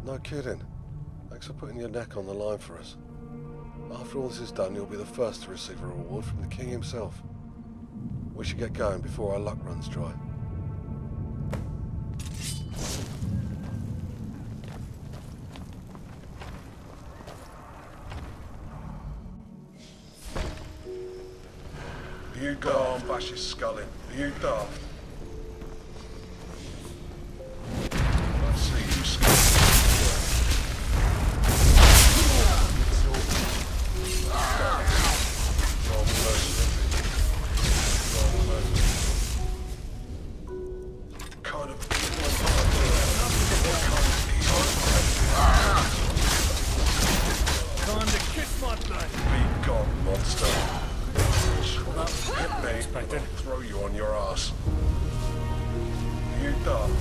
No kidding. Thanks for putting your neck on the line for us. After all this is done, you'll be the first to receive a reward from the king himself. We should get going before our luck runs dry. You go on, bash his skull in. You daft. Let's see you skull. Time to kiss my blood. Be gone, monster. Hit me, expected. Throw you on your ass. You done?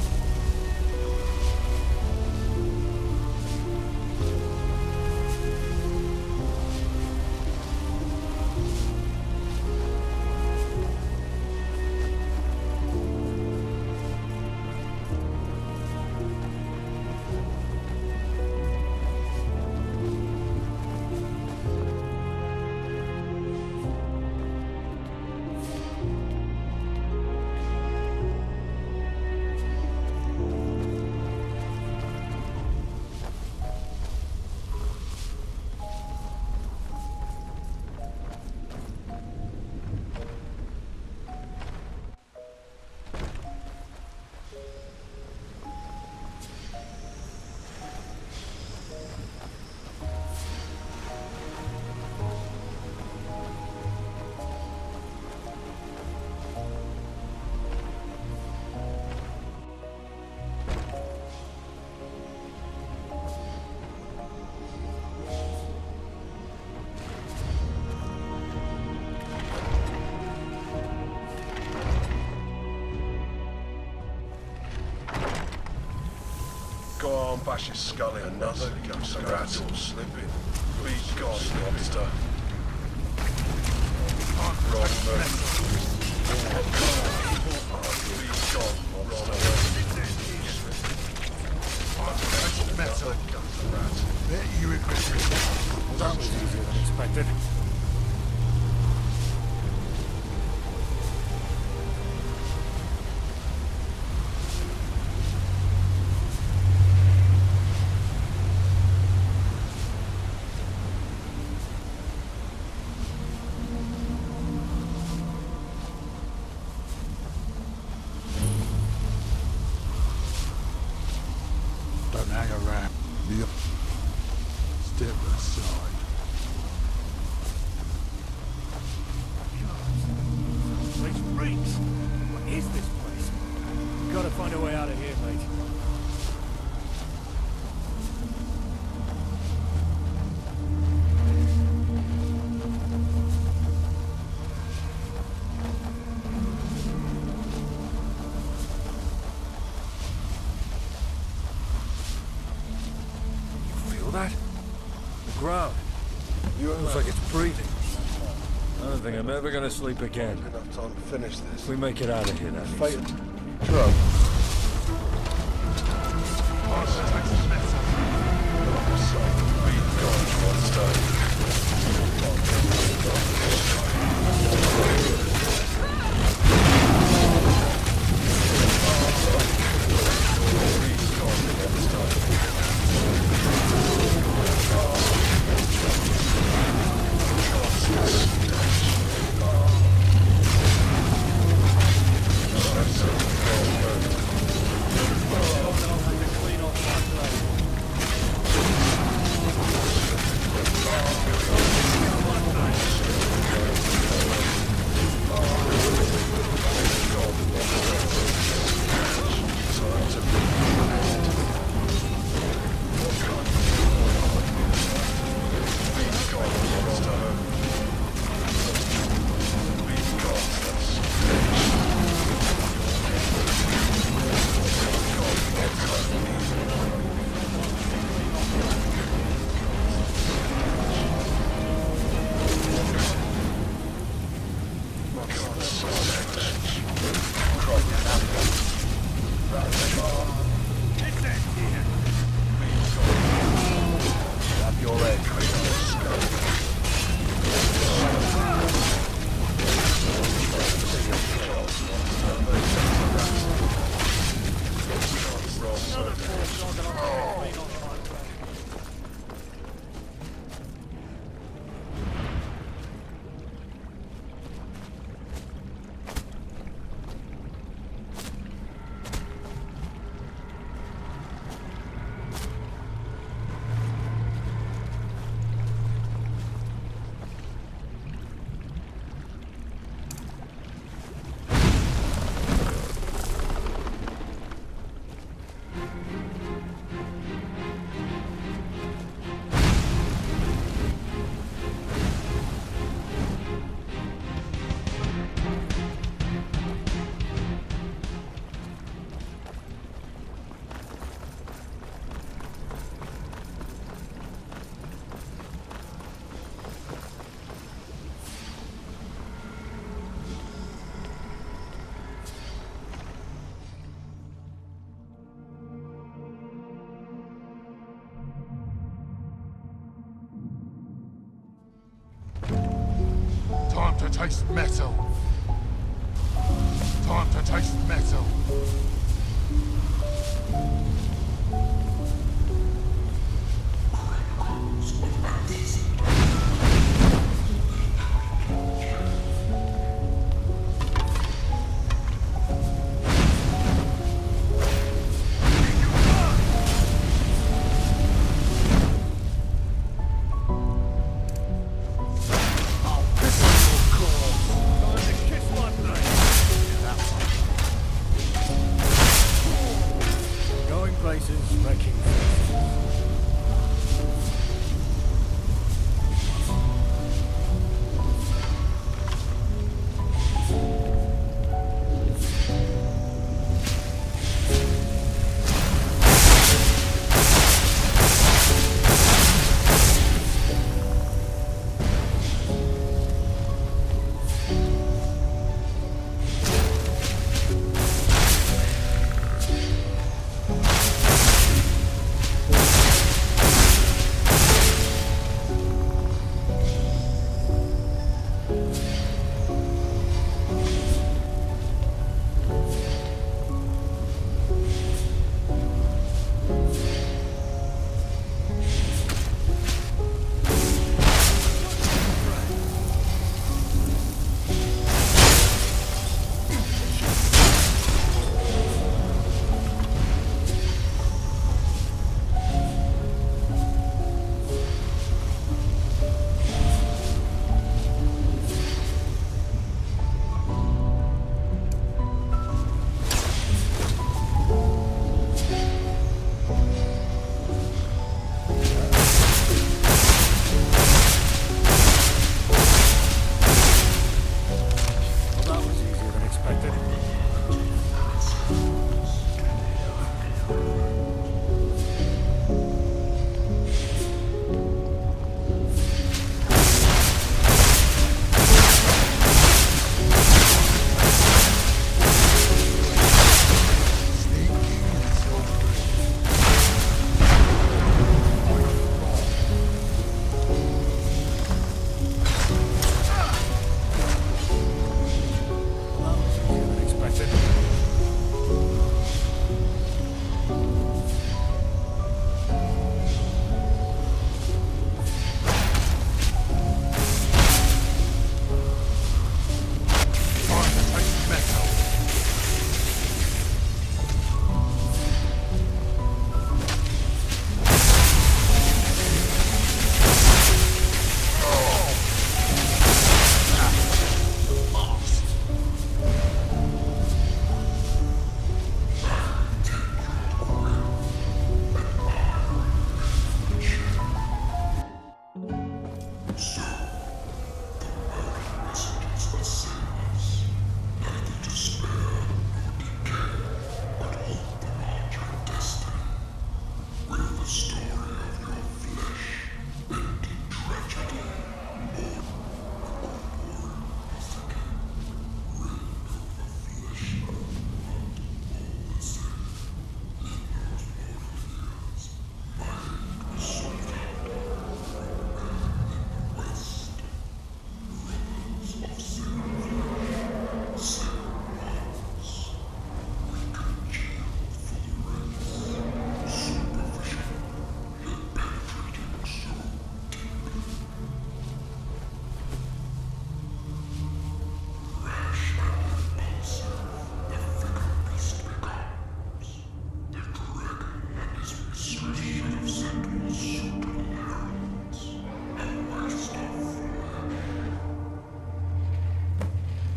Go on, bash his skull in. Another ghost rat all slipping. Be gone, monster. Wrong move. Be gone, monster. Metal. Rat. Bet you regret it. That was easier than expected. Don't hang around. Yep. Step aside. Place reeks. What is this place? We've got to find a way out of here, mate. That? The ground. Looks like it's breathing. I don't think I'm ever gonna sleep again. Enough time to finish this. If we make it out of here, that Fate. means... Drug. taste metal. Time to taste metal.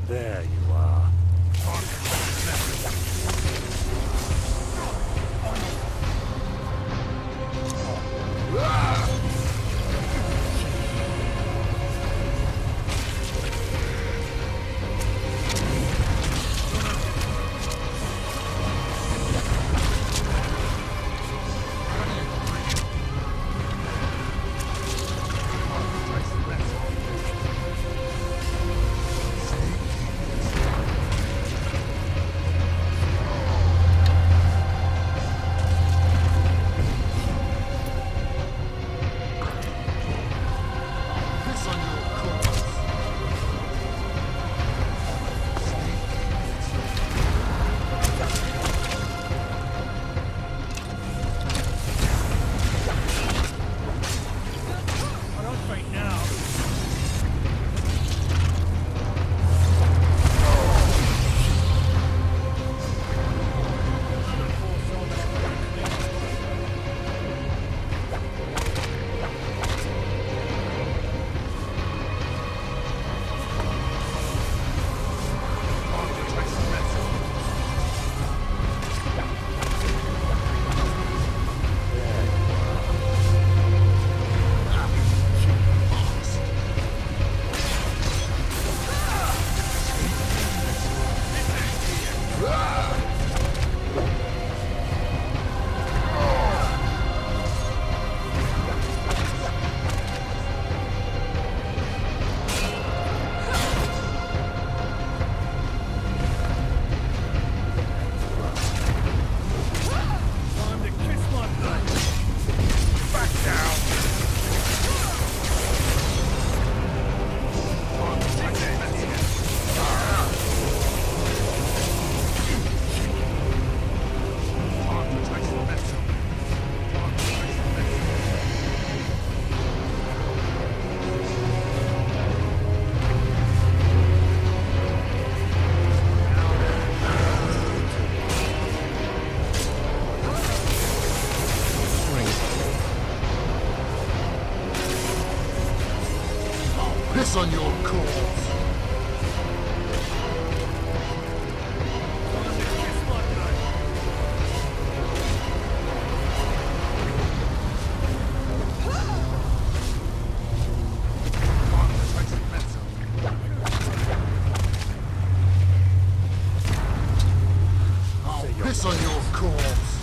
There you are. piss on your corpse.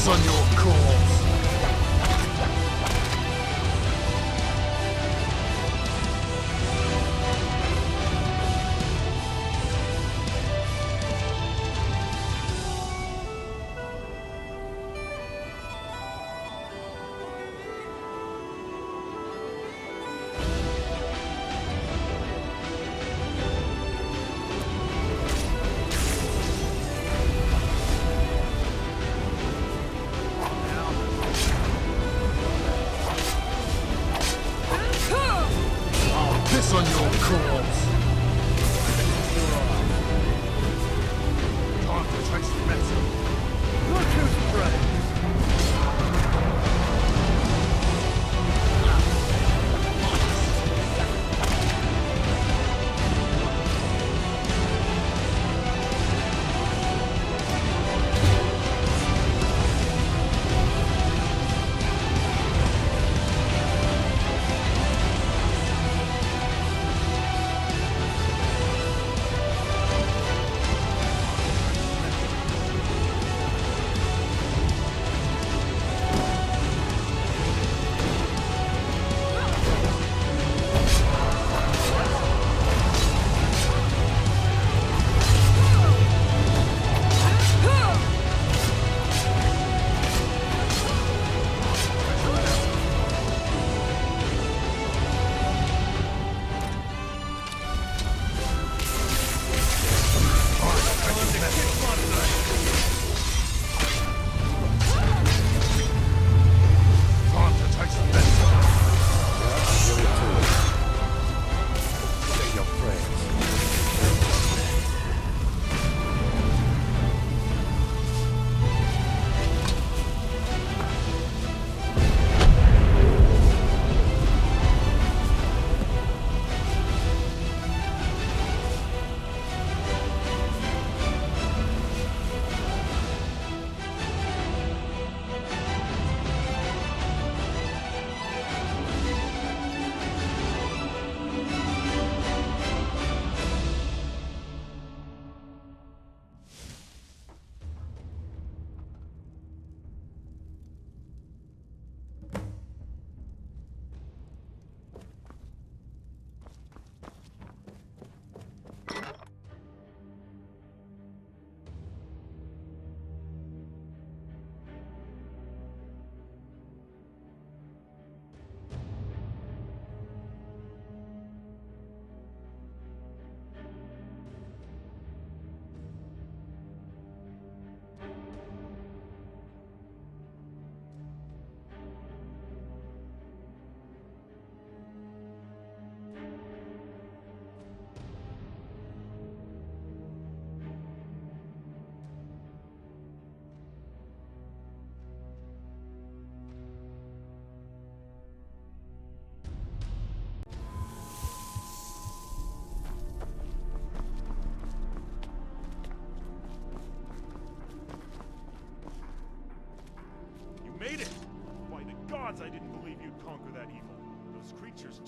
On your corpse. Piss on your corpse. Time to taste the medicine. Look who's brave.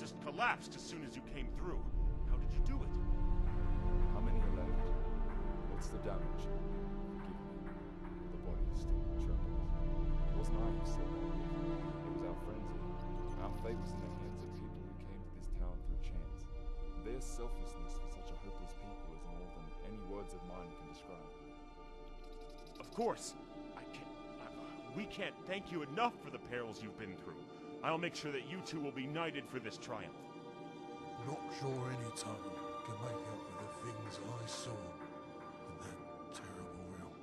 just collapsed as soon as you came through. How did you do it? How many are left? What's the damage? Forgive me. The body still trembles. It wasn't I who said that. It was our friends here. Our fate was in the hands of people who came to this town through chance. Their selflessness for such a hopeless people is more than any words of mine can describe. Of course. We can't thank you enough for the perils you've been through. I'll make sure that you two will be knighted for this triumph. Not sure any tongue can make up for the things I saw in that terrible realm.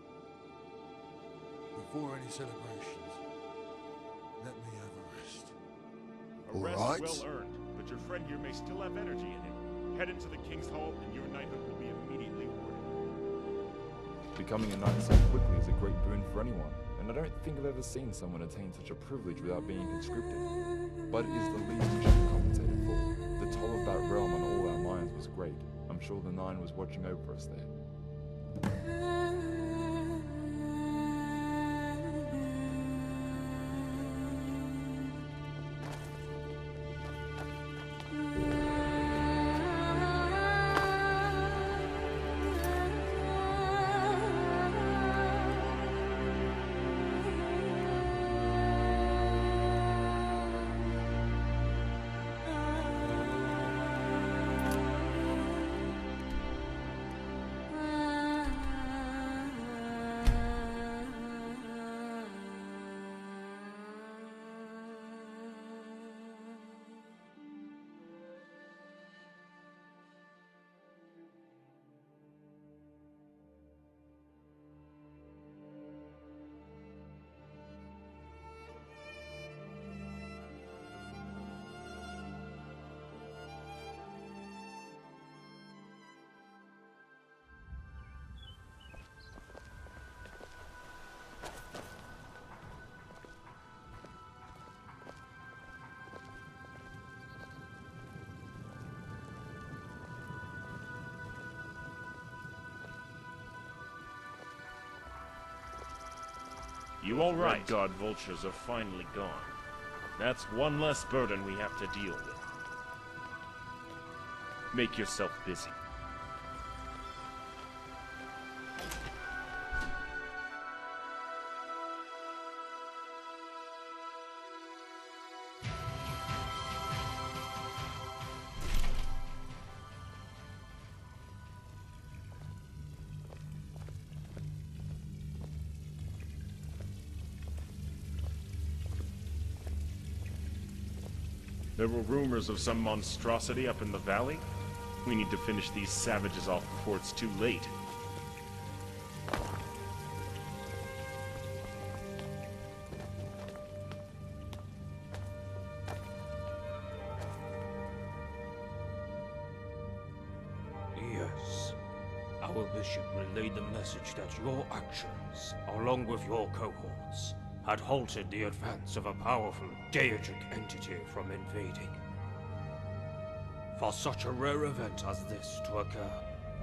Before any celebrations, let me have a rest. A rest All right. well earned, but your friend here may still have energy in him. Head into the King's Hall, and your knighthood will be immediately awarded. Becoming a knight so quickly is a great boon for anyone, and I don't think I've ever seen someone attain such a privilege without being conscripted. But it is the least we should be compensated for. The toll of that realm on all our minds was great. I'm sure the Nine was watching over us there. You all right? Red Guard vultures are finally gone. That's one less burden we have to deal with. Make yourself busy. There were rumors of some monstrosity up in the valley. We need to finish these savages off before it's too late. Yes. Our bishop relayed the message that your actions, along with your cohorts, had halted the advance of a powerful deitic entity from invading. For such a rare event as this to occur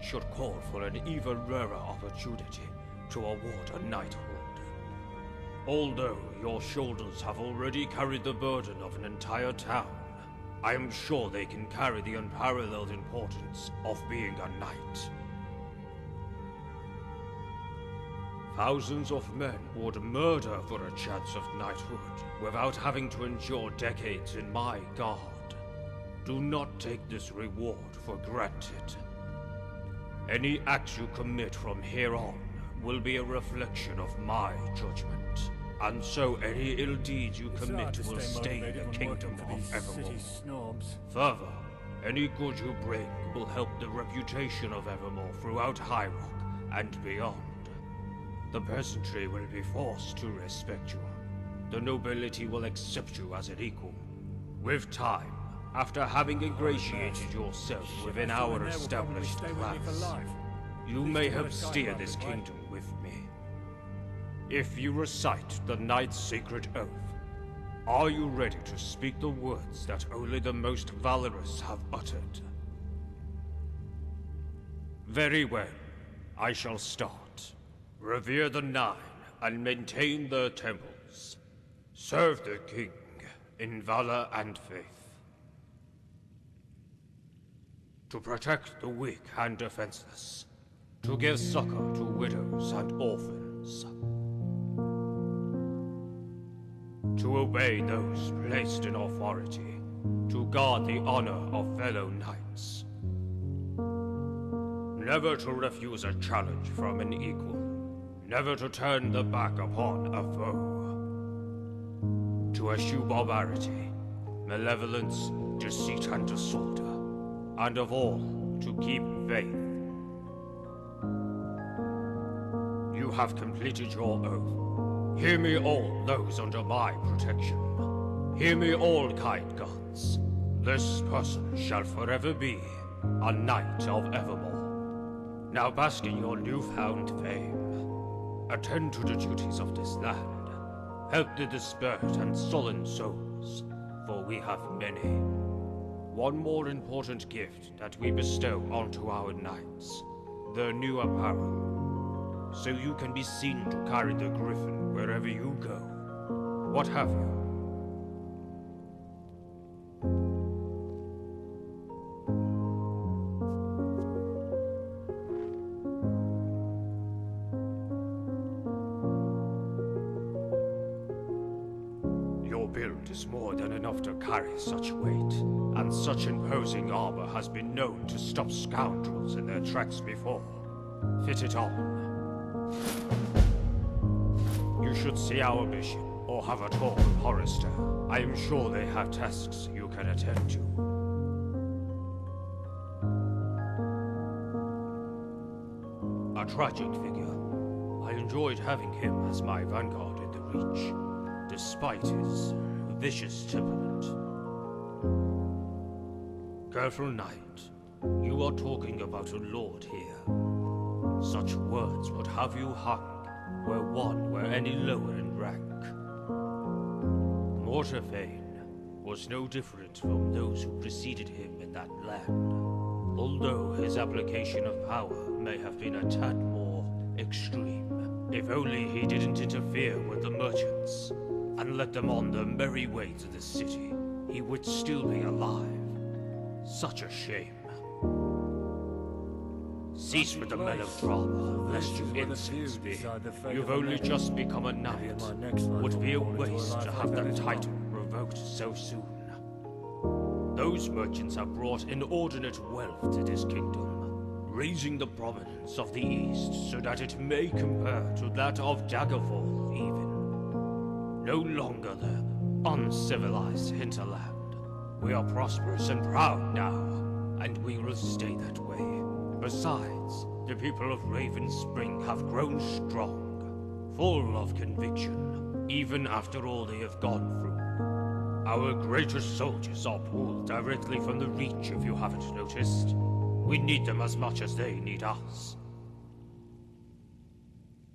should call for an even rarer opportunity to award a knighthood. Although your shoulders have already carried the burden of an entire town, I am sure they can carry the unparalleled importance of being a knight. Thousands of men would murder for a chance of knighthood without having to endure decades in my guard. Do not take this reward for granted. Any act you commit from here on will be a reflection of my judgment, and so any ill deeds you commit will stain the kingdom of Evermore. Further, any good you bring will help the reputation of Evermore throughout High Rock and beyond. The peasantry will be forced to respect you. The nobility will accept you as an equal. With time, after having ingratiated yourself within our established class, you may help steer this kingdom with me. If you recite the Knight's sacred oath, are you ready to speak the words that only the most valorous have uttered? Very well. I shall start. Revere the Nine and maintain their temples. Serve the king in valor and faith. to protect the weak and defenseless, to give succor to widows and orphans, to obey those placed in authority, to guard the honor of fellow knights, never to refuse a challenge from an equal, never to turn the back upon a foe, to eschew barbarity, malevolence, deceit and disorder, and of all, to keep faith. You have completed your oath. Hear me all those under my protection. Hear me all, kind gods. This person shall forever be a knight of Evermore. Now bask in your newfound fame. Attend to the duties of this land. Help the dispersed and sullen souls, for we have many. One more important gift that we bestow onto our knights, their new apparel, so you can be seen to carry the griffin wherever you go. What have you? Your build is more than enough to carry such weight, and such imposing armor has been known to stop scoundrels in their tracks before. Fit it on. You should see our bishop, or have a talk with Hollister. I am sure they have tasks you can attend to. A tragic figure. I enjoyed having him as my vanguard in the Reach, despite his vicious temperament. Careful knight, you are talking about a lord here. Such words would have you hung, were one were any lower in rank. Mortarfane was no different from those who preceded him in that land, although his application of power may have been a tad more extreme. If only he didn't interfere with the merchants, and let them on their merry way to the city, he would still be alive. Such a shame. Cease with the melodrama, lest you incense me. You've only just become a knight. Would be a waste to have that title revoked so soon. Those merchants have brought inordinate wealth to this kingdom, raising the prominence of the East so that it may compare to that of Daggerfall, even. No longer the uncivilized hinterland. We are prosperous and proud now, and we will stay that way. Besides, the people of Raven Spring have grown strong, full of conviction, even after all they have gone through. Our greatest soldiers are pulled directly from the Reach, if you haven't noticed. We need them as much as they need us.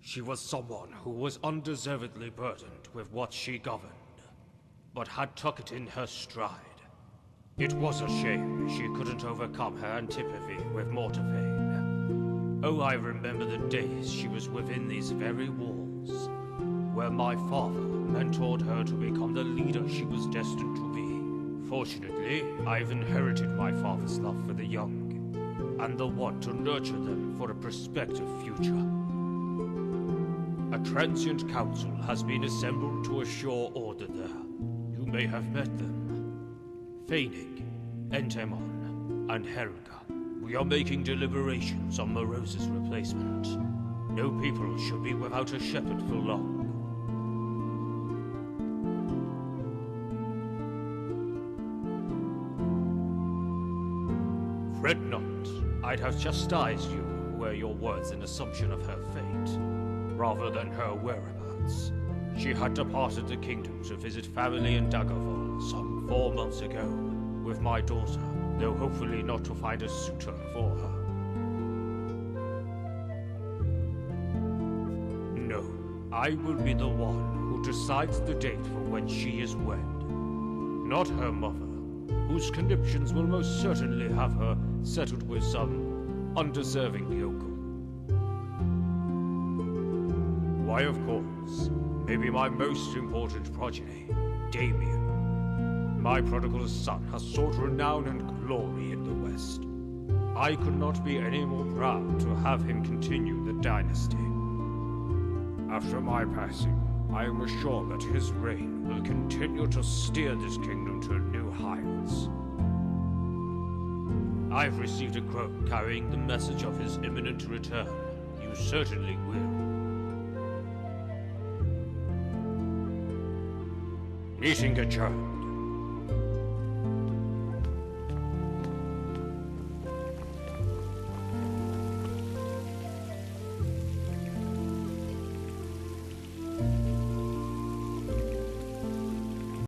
She was someone who was undeservedly burdened with what she governed, but had tucked it in her stride. It was a shame she couldn't overcome her antipathy with Mortarfane. Oh, I remember the days she was within these very walls, where my father mentored her to become the leader she was destined to be. Fortunately, I've inherited my father's love for the young, and the want to nurture them for a prospective future. A transient council has been assembled to assure order there. You may have met them. Feinig, Entemon, and Helga. We are making deliberations on Morose's replacement. No people should be without a shepherd for long. Fret not. I'd have chastised you were your words an assumption of her fate, rather than her whereabouts. She had departed the kingdom to visit family in Daggerfall some 4 months ago, with my daughter, though hopefully not to find a suitor for her. No, I will be the one who decides the date for when she is wed. Not her mother, whose conniptions will most certainly have her settled with some undeserving yokel. Why, of course, maybe my most important progeny, Damien. My prodigal son has sought renown and glory in the West. I could not be any more proud to have him continue the dynasty. After my passing, I am assured that his reign will continue to steer this kingdom to new heights. I've received a crow carrying the message of his imminent return. You certainly will. Meeting adjourned.